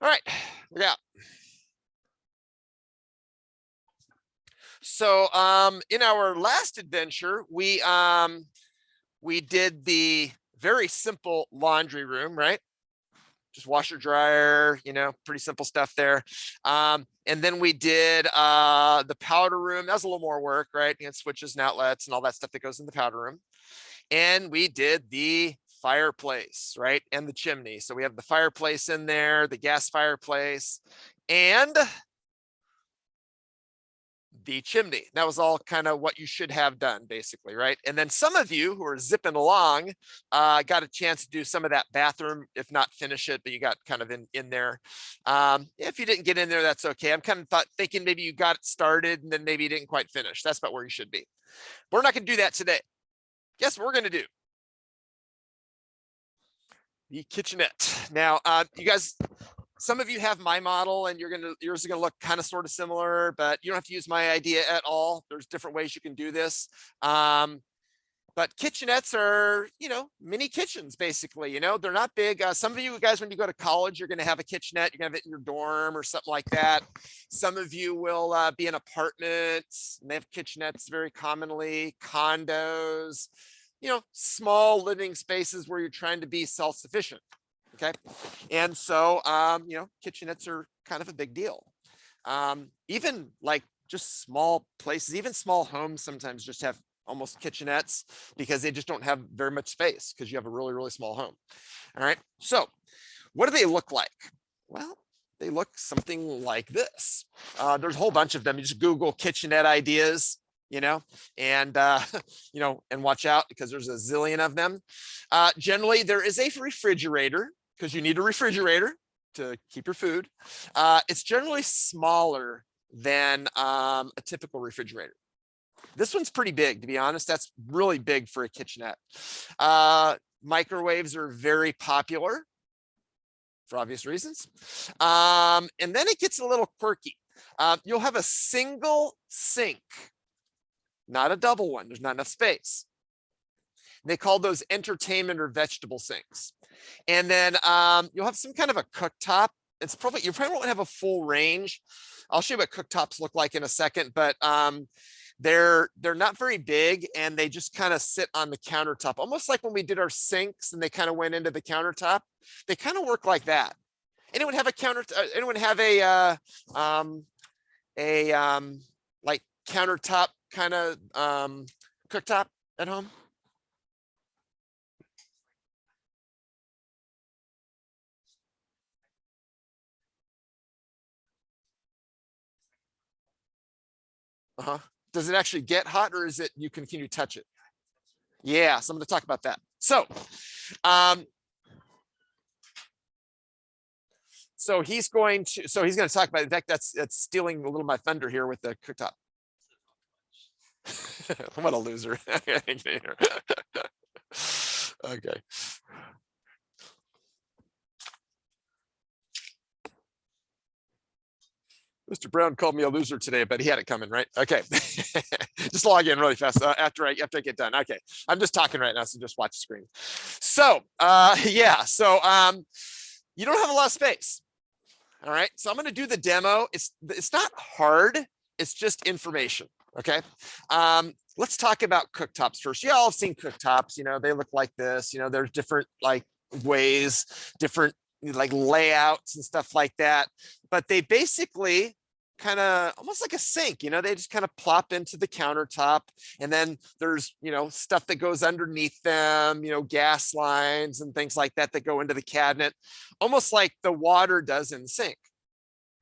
All right, yeah. So in our last adventure, we did the very simple laundry room, right? Just washer, dryer, pretty simple stuff there. And then we did the powder room. That was a little more work, right? And switches and outlets and all that stuff that goes in the powder room. And we did the fireplace, right? And the chimney. So we have the fireplace in there, the gas fireplace, and the chimney. That was all kind of what you should have done, basically, right? And then some of you who are zipping along got a chance to do some of that bathroom, if not finish it, but you got kind of in there. If you didn't get in there, that's okay. I'm kind of thinking maybe you got it started and then maybe you didn't quite finish. That's about where you should be. But we're not going to do that today. Guess what we're going to do? The kitchenette. Now, you guys, some of you have my model and yours is gonna look kind of sort of similar, but you don't have to use my idea at all. There's different ways you can do this. But kitchenettes are, mini kitchens, basically. They're not big. Some of you guys, when you go to college, you're gonna have a kitchenette. You're gonna have it in your dorm or something like that. Some of you will be in apartments, and they have kitchenettes very commonly, condos, small living spaces where you're trying to be self-sufficient. Okay. And so, kitchenettes are kind of a big deal. Even like just small places, even small homes sometimes just have almost kitchenettes because they just don't have very much space because you have a really, really small home. All right. So what do they look like? Well, they look something like this. There's a whole bunch of them. You just Google kitchenette ideas, and and watch out because there's a zillion of them. Generally, there is a refrigerator because you need a refrigerator to keep your food. It's generally smaller than a typical refrigerator. This one's pretty big, to be honest. That's really big for a kitchenette. Microwaves are very popular for obvious reasons. And then it gets a little quirky. You'll have a single sink, not a double one. There's not enough space. They call those entertainment or vegetable sinks. And then you'll have some kind of a cooktop. You probably won't have a full range. I'll show you what cooktops look like in a second, but they're not very big and they just kind of sit on the countertop, almost like when we did our sinks and they kind of went into the countertop. They kind of work like that. Anyone have a like countertop kind of cooktop at home? Uh-huh. Does it actually get hot or is it you can touch it? Yeah, so I'm going to talk about that. So he's going to talk about, in fact, that's stealing a little of my thunder here with the cooktop. What a loser. Okay. Mr. Brown called me a loser today, but he had it coming, right? Okay. Just log in really fast after I get done. Okay. I'm just talking right now, so just watch the screen. So, yeah. So, you don't have a lot of space. All right. So I'm going to do the demo. It's not hard. It's just information. Okay. Let's talk about cooktops first. You all have seen cooktops. They look like this. There's different like ways, different like layouts and stuff like that. But they basically kind of almost like a sink, they just kind of plop into the countertop, and then there's stuff that goes underneath them, gas lines and things like that go into the cabinet, almost like the water does in the sink.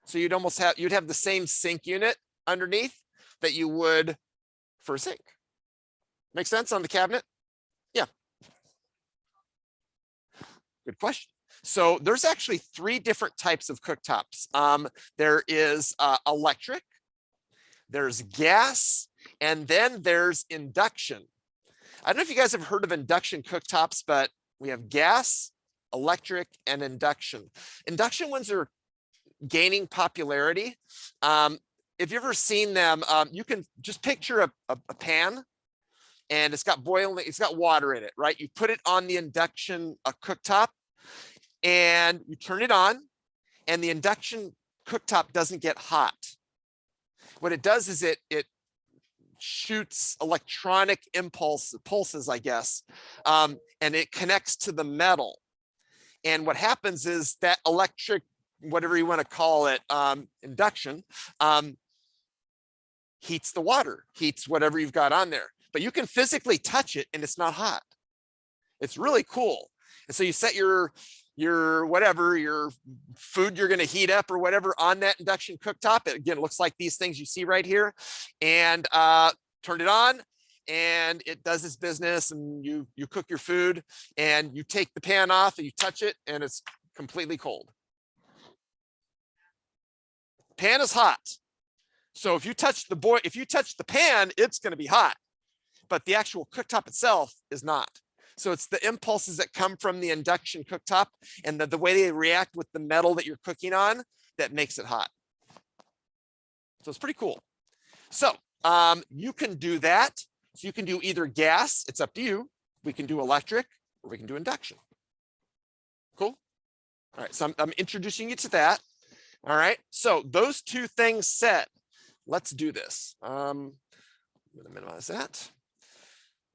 So you'd have the same sink unit underneath that you would for a sink. Make sense on the cabinet? Yeah. Good question. So there's actually 3 different types of cooktops. There is electric, there's gas, and then there's induction. I don't know if you guys have heard of induction cooktops, but we have gas, electric, and induction. Induction ones are gaining popularity. If you've ever seen them, you can just picture a pan, and it's got water in it, right? You put it on the induction cooktop, and you turn it on, and the induction cooktop doesn't get hot. What it does is it shoots electronic pulses, I guess, and it connects to the metal. And what happens is that electric, whatever you want to call it, induction, heats the water, heats whatever you've got on there. But you can physically touch it and it's not hot. It's really cool. And so you set your whatever, your food you're going to heat up or whatever on that induction cooktop. It, again, looks like these things you see right here, and turn it on, and it does its business, and you cook your food, and you take the pan off and you touch it and it's completely cold. Pan is hot. So if you touch the pan, it's going to be hot, but the actual cooktop itself is not. So it's the impulses that come from the induction cooktop and the way they react with the metal that you're cooking on that makes it hot. So it's pretty cool. So you can do that. So you can do either gas, it's up to you. We can do electric, or we can do induction. Cool. All right, so I'm introducing you to that. All right, so those two things said, let's do this. I'm gonna minimize that.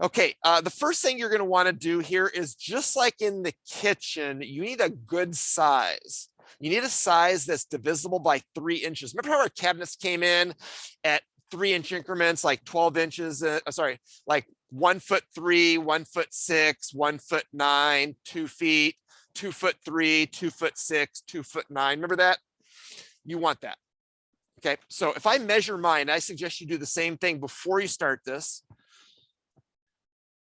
Okay, the first thing you're gonna wanna do here is, just like in the kitchen, you need a good size. You need a size that's divisible by 3 inches. Remember how our cabinets came in at 3-inch increments, like 12 inches, like 1 foot 3, 1 foot 6, 1 foot 9, 2 feet, 2 foot 3, 2 foot 6, 2 foot 9. Remember that? You want that. Okay, so if I measure mine, I suggest you do the same thing before you start this.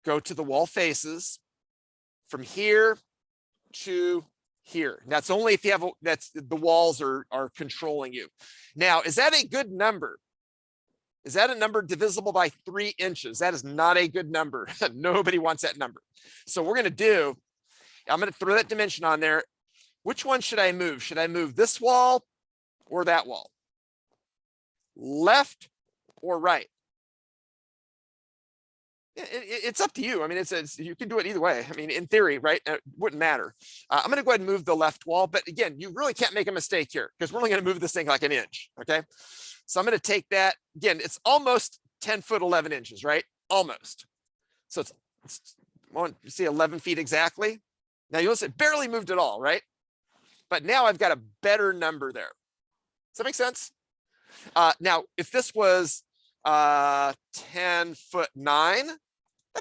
Go to the wall faces from here to here. That's only if you have, that's the walls are controlling you. Now, is that a good number? Is that a number divisible by 3 inches? That is not a good number. Nobody wants that number. So we're going to do, I'm going to throw that dimension on there. Which one should I move? Should I move this wall or that wall? Left or right? It's up to you. I mean, it's you can do it either way. I mean, in theory, right? It wouldn't matter. I'm going to go ahead and move the left wall, but again, you really can't make a mistake here because we're only going to move this thing like an inch. Okay, so I'm going to take that again. It's almost 10 foot 11 inches, right? Almost. So it's you see 11 feet exactly. Now you'll see it barely moved at all, right? But now I've got a better number there. Does that make sense? Now, if this was 10 foot 9, that'd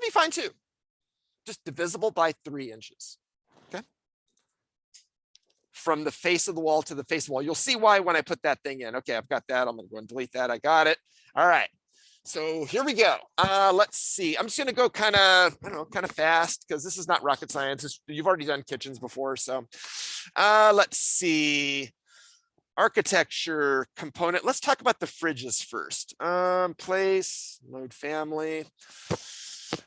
be fine too. Just divisible by 3 inches. Okay. From the face of the wall to the face of the wall. You'll see why when I put that thing in. Okay, I've got that. I'm going to go and delete that. I got it. All right. So here we go. Let's see. I'm just going to go kind of, I don't know, kind of fast because this is not rocket science. You've already done kitchens before. So let's see. Architecture component. Let's talk about the fridges first. Place, load family.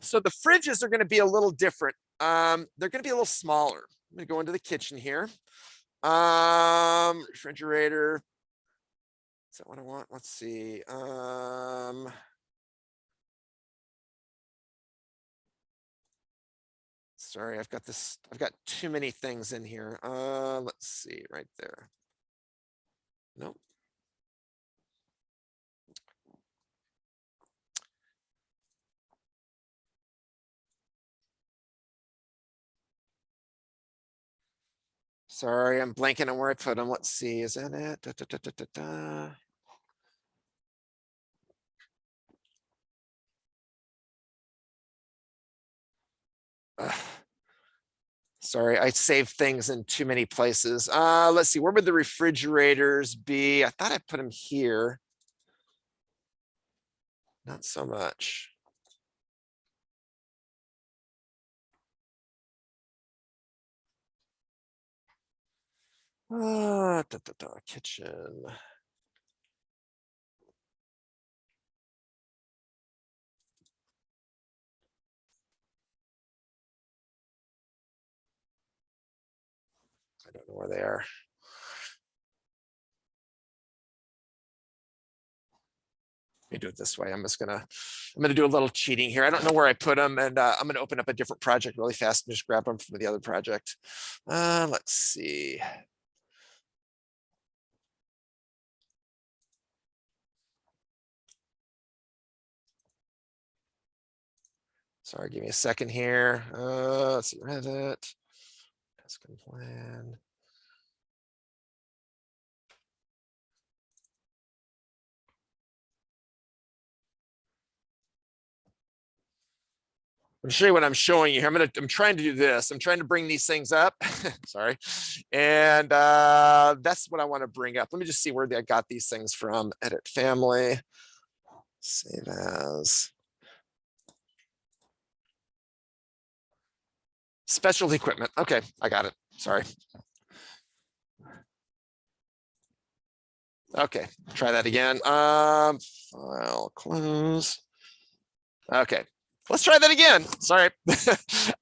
So the fridges are going to be a little different. They're going to be a little smaller. I'm going to go into the kitchen here. Refrigerator. Is that what I want? Let's see. Sorry, I've got too many things in here. Let's see, right there. Nope. Sorry, I'm blanking on where I put them. Let's see, is that it? Da, da, da, da, da, da. Sorry, I saved things in too many places. Let's see, where would the refrigerators be? I thought I put them here. Not so much. Kitchen. I don't know where they are. Let me do it this way. I'm gonna do a little cheating here. I don't know where I put them, and I'm gonna open up a different project really fast and just grab them from the other project. Let's see. Sorry, give me a second here. Let's see, Revit. Tuscan plan. I'm show you what I'm showing you here. I'm trying to do this. I'm trying to bring these things up. Sorry. And that's what I want to bring up. Let me just see where I got these things from. Edit family. Save as. Specialty equipment. Okay, I got it. Sorry. Okay, try that again. File close. Okay, let's try that again. Sorry. All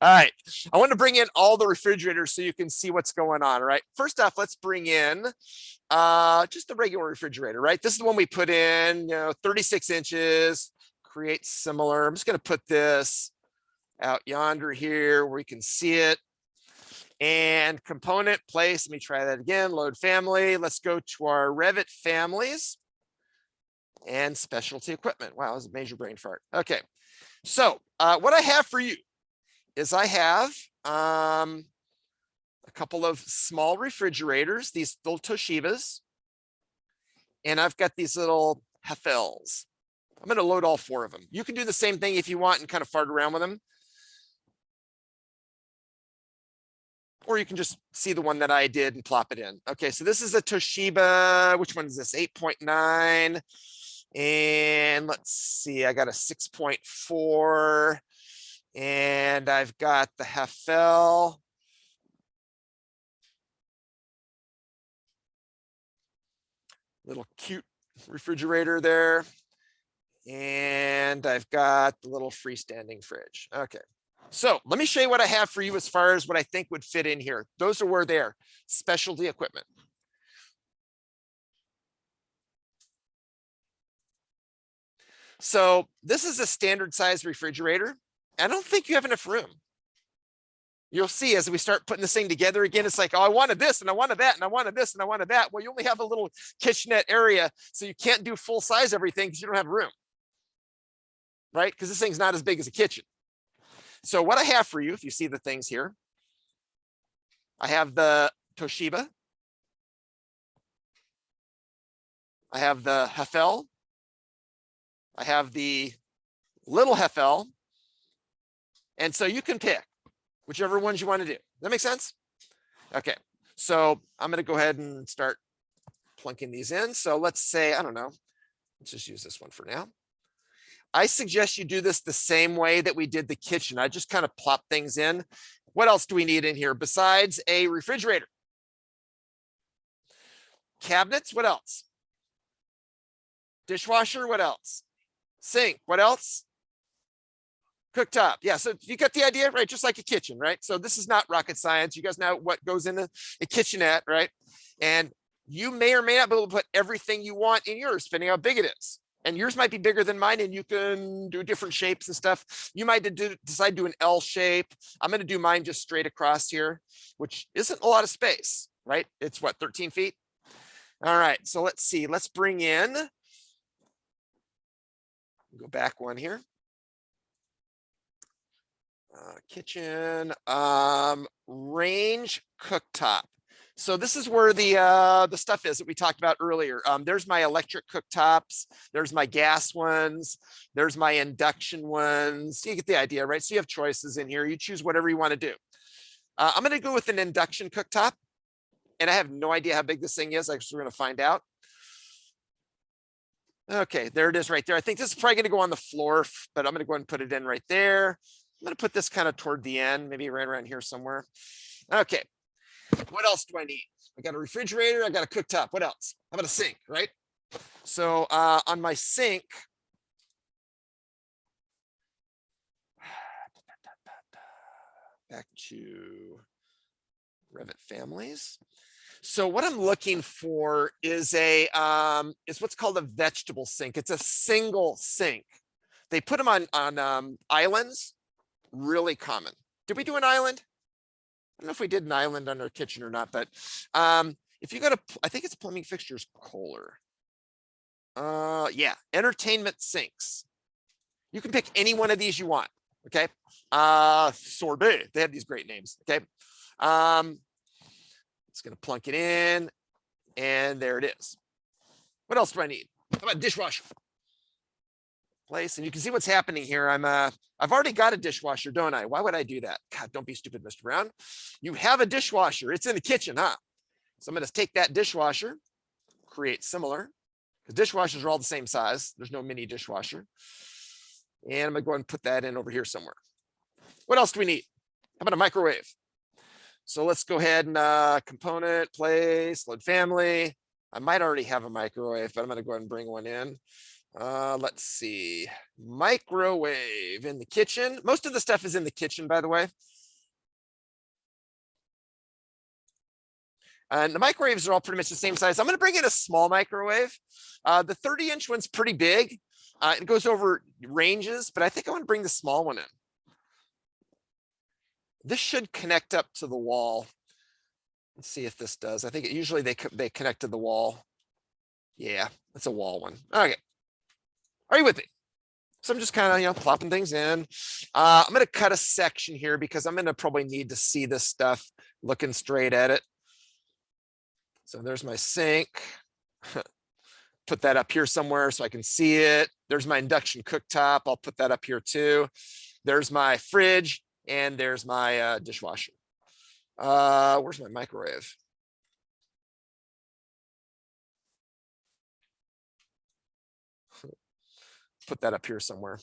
right. I want to bring in all the refrigerators so you can see what's going on. Right. First off, let's bring in just the regular refrigerator. Right. This is the one we put in, 36 inches, create similar. I'm just going to put this out yonder here where you can see it. And component place. Let me try that again. Load family. Let's go to our Revit families and specialty equipment. Wow, that was a major brain fart. Okay. So what I have for you is I have a couple of small refrigerators, these little Toshibas, and I've got these little Hefels. I'm going to load all 4 of them. You can do the same thing if you want and kind of fart around with them. Or you can just see the one that I did and plop it in. Okay, so this is a Toshiba. Which one is this? 8.9. And let's see, I got a 6.4. And I've got the Hefel. Little cute refrigerator there. And I've got the little freestanding fridge. Okay. So let me show you what I have for you as far as what I think would fit in here. Those are where they are, specialty equipment. So this is a standard size refrigerator. I don't think you have enough room. You'll see as we start putting this thing together again, it's like, oh, I wanted this and I wanted that and I wanted this and I wanted that. Well, you only have a little kitchenette area, so you can't do full size everything because you don't have room, right? Because this thing's not as big as a kitchen. So what I have for you, if you see the things here, I have the Toshiba. I have the Hefel. I have the little Hefel. And so you can pick whichever ones you want to do. Does that make sense? Okay. So I'm going to go ahead and start plunking these in. So let's say, I don't know, let's just use this one for now. I suggest you do this the same way that we did the kitchen. I just kind of plop things in. What else do we need in here besides a refrigerator? Cabinets, what else? Dishwasher, what else? Sink, what else? Cooktop. Yeah, so you get the idea, right? Just like a kitchen, right? So this is not rocket science. You guys know what goes in a kitchenette, right? And you may or may not be able to put everything you want in yours, depending how big it is. And yours might be bigger than mine, and you can do different shapes and stuff. You might decide to do an L shape. I'm going to do mine just straight across here, which isn't a lot of space, right? It's what, 13 feet? All right, so let's see. Let's bring in, go back one here. Kitchen, range cooktop. So this is where the stuff is that we talked about earlier. There's my electric cooktops. There's my gas ones. There's my induction ones. You get the idea, right? So you have choices in here. You choose whatever you want to do. I'm going to go with an induction cooktop. And I have no idea how big this thing is. Actually, we're going to find out. Okay, there it is right there. I think this is probably going to go on the floor, but I'm going to go ahead and put it in right there. I'm going to put this kind of toward the end, maybe right around here somewhere. Okay. What else do I need? I got a refrigerator. I got a cooktop. What else? How about a sink, right? So on my sink, back to Revit families. So what I'm looking for is is what's called a vegetable sink. It's a single sink. They put them on islands, really common. Did we do an island? I don't know if we did an island on our kitchen or not, but if you go to, I think it's plumbing fixtures, Kohler. Yeah, entertainment sinks. You can pick any one of these you want. Okay. Sorbet. They have these great names. Okay. It's going to plunk it in, and there it is. What else do I need? How about dishwasher? Place, and you can see what's happening here. I've already got a dishwasher, don't I? Why would I do that? God, don't be stupid, Mr. Brown. You have a dishwasher. It's in the kitchen, huh? So I'm going to take that dishwasher, create similar, because dishwashers are all the same size. There's no mini dishwasher. And I'm going to go ahead and put that in over here somewhere. What else do we need? How about a microwave? So let's go ahead and component, place, load family. I might already have a microwave, but I'm going to go ahead and bring one in. Let's see. Microwave in the kitchen. Most of the stuff is in the kitchen, by the way. And the microwaves are all pretty much the same size. I'm going to bring in a small microwave. The 30-inch one's pretty big. It goes over ranges, but I think I want to bring the small one in. This should connect up to the wall. Let's see if this does. I think usually they connect to the wall. Yeah, that's a wall one. Okay. Are you with me? So I'm just kind of, plopping things in. I'm going to cut a section here because I'm going to probably need to see this stuff looking straight at it. So there's my sink. Put that up here somewhere so I can see it. There's my induction cooktop. I'll put that up here too. There's my fridge, and there's my dishwasher. Where's my microwave? Put that up here somewhere.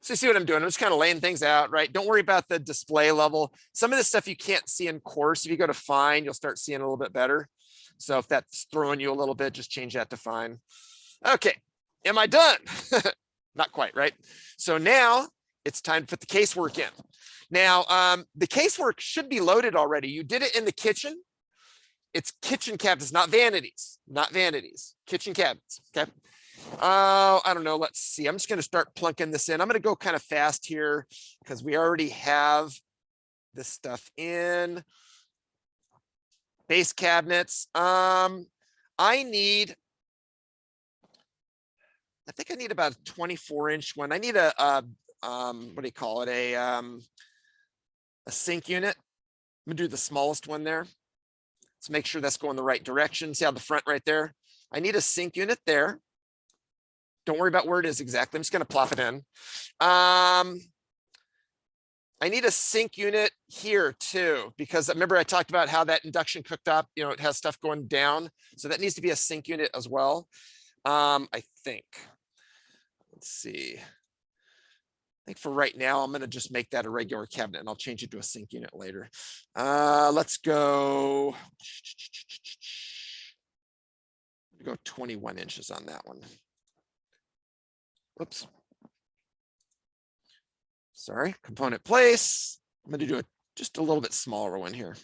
So you see what I'm doing? I'm just kind of laying things out, right? Don't worry about the display level. Some of this stuff you can't see in course. If you go to fine, you'll start seeing a little bit better. So if that's throwing you a little bit, just change that to fine. Okay, am I done? Not quite, right? So now it's time to put the casework in. Now, the casework should be loaded already. You did it in the kitchen. It's kitchen cabinets, not vanities, kitchen cabinets, okay? I don't know. Let's see. I'm just going to start plunking this in. I'm going to go kind of fast here because we already have this stuff in. Base cabinets. I think I need about a 24-inch one. I need a what do you call it? A sink unit. I'm going to do the smallest one there. Let's make sure that's going the right direction. See how the front right there? I need a sink unit there. Don't worry about where it is exactly. I'm just going to plop it in. I need a sink unit here too, because remember I talked about how that induction cooktop, it has stuff going down. So that needs to be a sink unit as well. I think, let's see. I think for right now, I'm going to just make that a regular cabinet and I'll change it to a sink unit later. Let's go 21 inches on that one. Whoops. Sorry, component place. I'm going to do just a little bit smaller one here.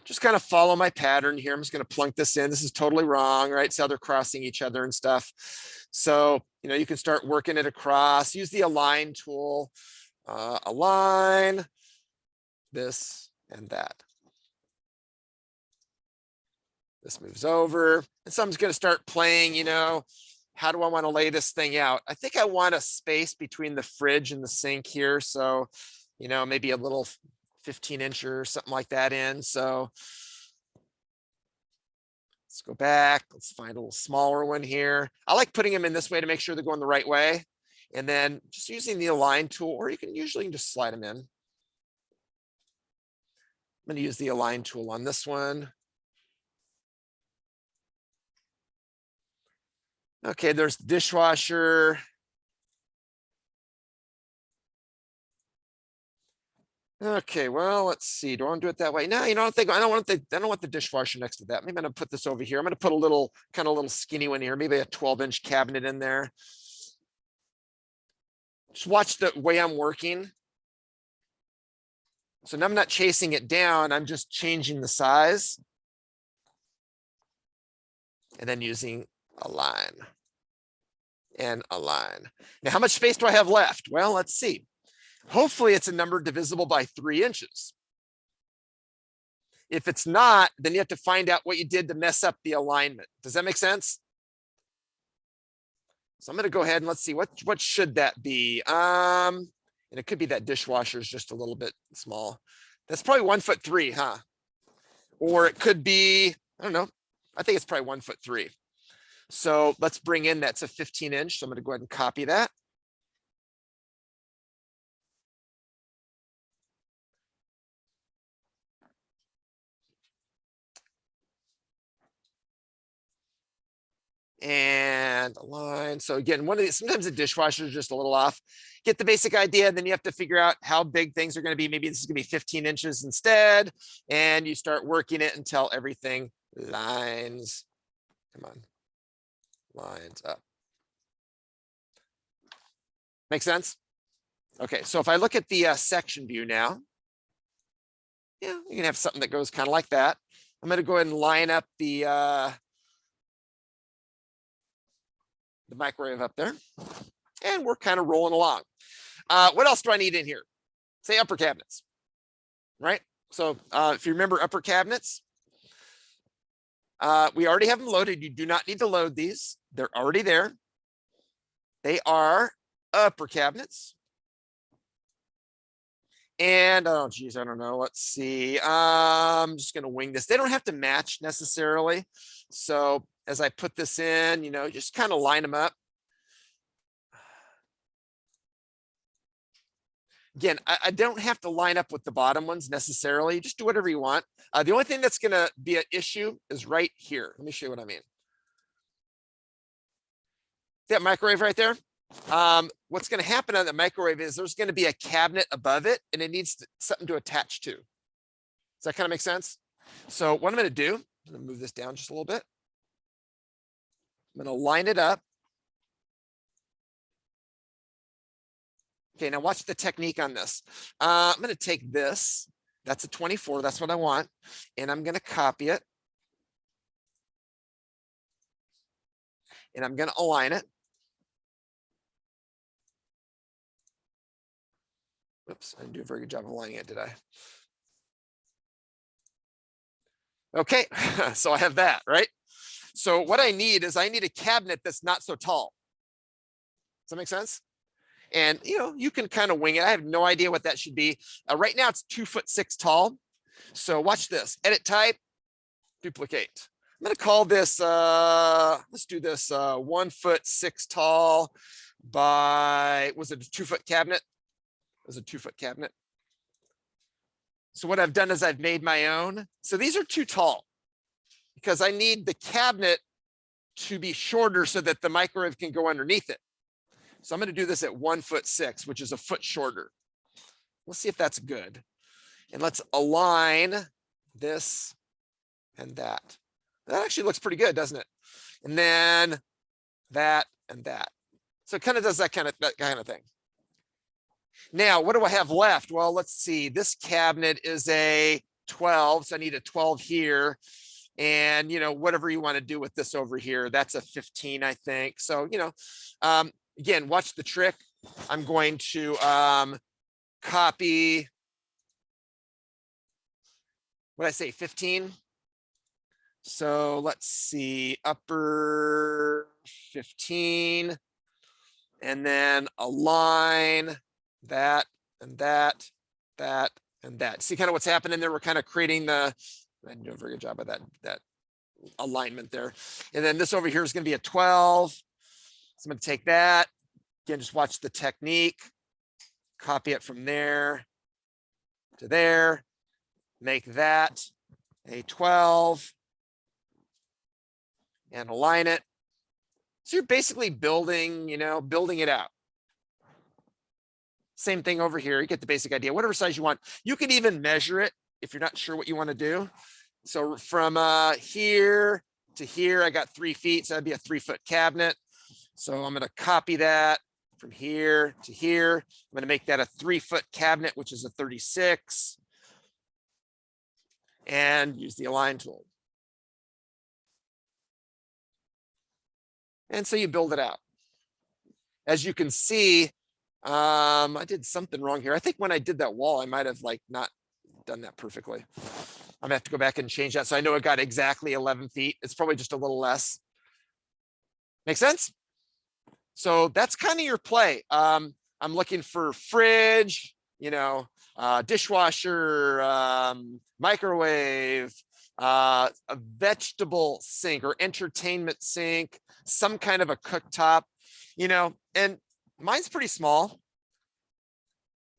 Just kind of follow my pattern here. I'm just going to plunk this in. This is totally wrong, right? So they're crossing each other and stuff. So, you can start working it across. Use the align tool. Align this and that. This moves over. And so I'm just going to start playing, how do I want to lay this thing out? I think I want a space between the fridge and the sink here. So, maybe a little 15-inch or something like that in. So let's go back. Let's find a little smaller one here. I like putting them in this way to make sure they're going the right way. And then just using the align tool, or you can usually just slide them in. I'm going to use the align tool on this one. Okay, there's the dishwasher. Okay, well, let's see. Do I want to do it that way? No, I don't want the dishwasher next to that. Maybe I'm gonna put this over here. I'm gonna put a little skinny one here, maybe a 12-inch cabinet in there. Just watch the way I'm working. So now I'm not chasing it down, I'm just changing the size. And then using align and align. Now, how much space do I have left? Well, let's see. Hopefully it's a number divisible by 3 inches. If it's not, then you have to find out what you did to mess up the alignment. Does that make sense? So I'm going to go ahead and let's see what should that be. And it could be that dishwasher is just a little bit small. That's probably 1'3", huh? Or it could be, I don't know. I think it's probably 1'3". So let's bring in, that's a 15-inch. So I'm going to go ahead and copy that. And align. So again, one of these, sometimes the dishwasher is just a little off. Get the basic idea, and then you have to figure out how big things are going to be. Maybe this is going to be 15 inches instead, and you start working it until everything lines. Come on, lines up. Make sense? Okay, so if I look at the section view now, yeah, you can have something that goes kind of like that. I'm going to go ahead and line up the microwave up there, and we're kind of rolling along. What else do I need in here? Say upper cabinets, right? So if you remember upper cabinets, we already have them loaded. You do not need to load these. They're already there. They are upper cabinets. And oh geez, I don't know. Let's see. I'm just going to wing this. They don't have to match necessarily. So as I put this in, just kind of line them up. Again, I don't have to line up with the bottom ones necessarily. Just do whatever you want. The only thing that's going to be an issue is right here. Let me show you what I mean. That microwave right there. What's going to happen on the microwave is there's going to be a cabinet above it, and it needs something to attach to. Does that kind of make sense? So what I'm going to do, I'm going to move this down just a little bit. I'm going to line it up. Okay, now watch the technique on this. I'm going to take this. That's a 24. That's what I want. And I'm going to copy it. And I'm going to align it. Oops, I didn't do a very good job of aligning it, did I? Okay, so I have that, right? So what I need is I need a cabinet that's not so tall. Does that make sense? And you can kind of wing it. I have no idea what that should be. Right now it's 2'6" tall. So watch this. Edit type, duplicate. I'm going to call this. Let's do this 1'6" tall by. Was it a 2-foot cabinet? It was a 2-foot cabinet. So what I've done is I've made my own. So these are too tall because I need the cabinet to be shorter so that the microwave can go underneath it. So I'm going to do this at 1'6", which is a foot shorter. Let's see if that's good. And let's align this and that. That actually looks pretty good, doesn't it? And then that and that. So it kind of does that kind of thing. Now, what do I have left? Well, let's see. This cabinet is a 12, so I need a 12 here. And, whatever you want to do with this over here, that's a 15, I think. So, again, watch the trick. I'm going to copy, what did I say, 15? So let's see, upper 15, and then align that and that, that and that. See kind of what's happening there? We're kind of creating I didn't do a very good job of that alignment there. And then this over here is going to be a 12. So I'm going to take that. Again, just watch the technique. Copy it from there to there. Make that a 12. And align it. So you're basically building, building it out. Same thing over here. You get the basic idea. Whatever size you want. You can even measure it if you're not sure what you want to do. So from here to here, I got 3 feet. So that'd be a 3-foot cabinet. So I'm going to copy that from here to here. I'm going to make that a 3-foot cabinet, which is a 36. And use the align tool. And so you build it out. As you can see, I did something wrong here. I think when I did that wall, I might have not done that perfectly. I'm gonna have to go back and change that. So I know it got exactly 11 feet. It's probably just a little less. Make sense? So that's kind of your play. I'm looking for fridge, dishwasher, microwave, a vegetable sink or entertainment sink, some kind of a cooktop, and mine's pretty small.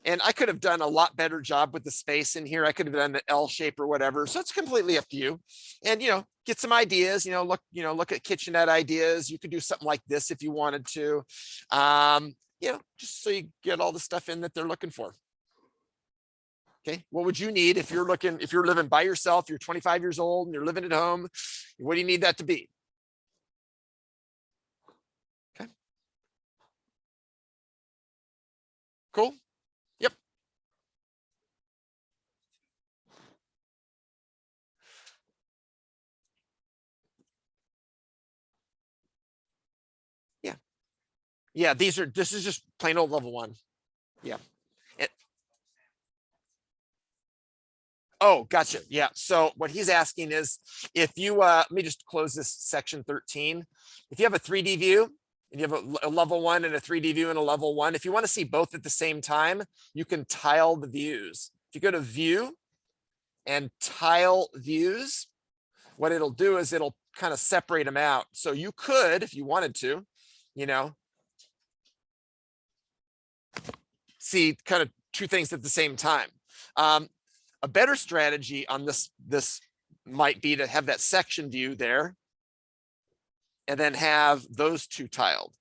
And I could have done a lot better job with the space in here. I could have done an L shape or whatever. So it's completely up to you. And get some ideas. Look at kitchenette ideas. You could do something like this if you wanted to. Just so you get all the stuff in that they're looking for. Okay, what would you need if you're living by yourself? You're 25 years old and you're living at home. What do you need that to be? Okay, cool. Yep. Yeah. Yeah, this is just plain old level 1. Yeah. Oh, gotcha. Yeah. So what he's asking is if you, let me just close this section 13. If you have a 3D view and you have a level 1 and a 3D view and a level 1, if you want to see both at the same time, you can tile the views. If you go to view and tile views, what it'll do is it'll kind of separate them out. So you could, if you wanted to, see kind of two things at the same time. A better strategy on this might be to have that section view there and then have those two tiled.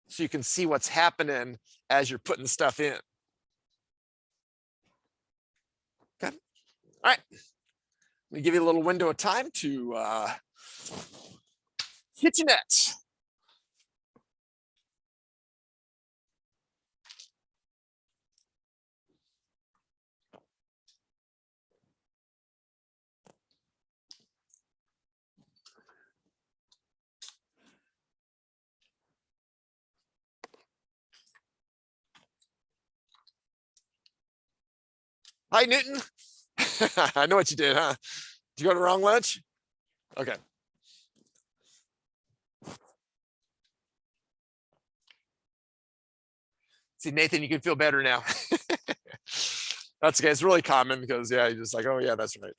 So you can see what's happening as you're putting stuff in. Okay. All right. Let me give you a little window of time to kitchenette. Hi, Newton. I know what you did, huh? Did you go to the wrong lunch? Okay. See, Nathan, you can feel better now. That's okay. It's really common because, yeah, you're just like, oh, yeah, that's right.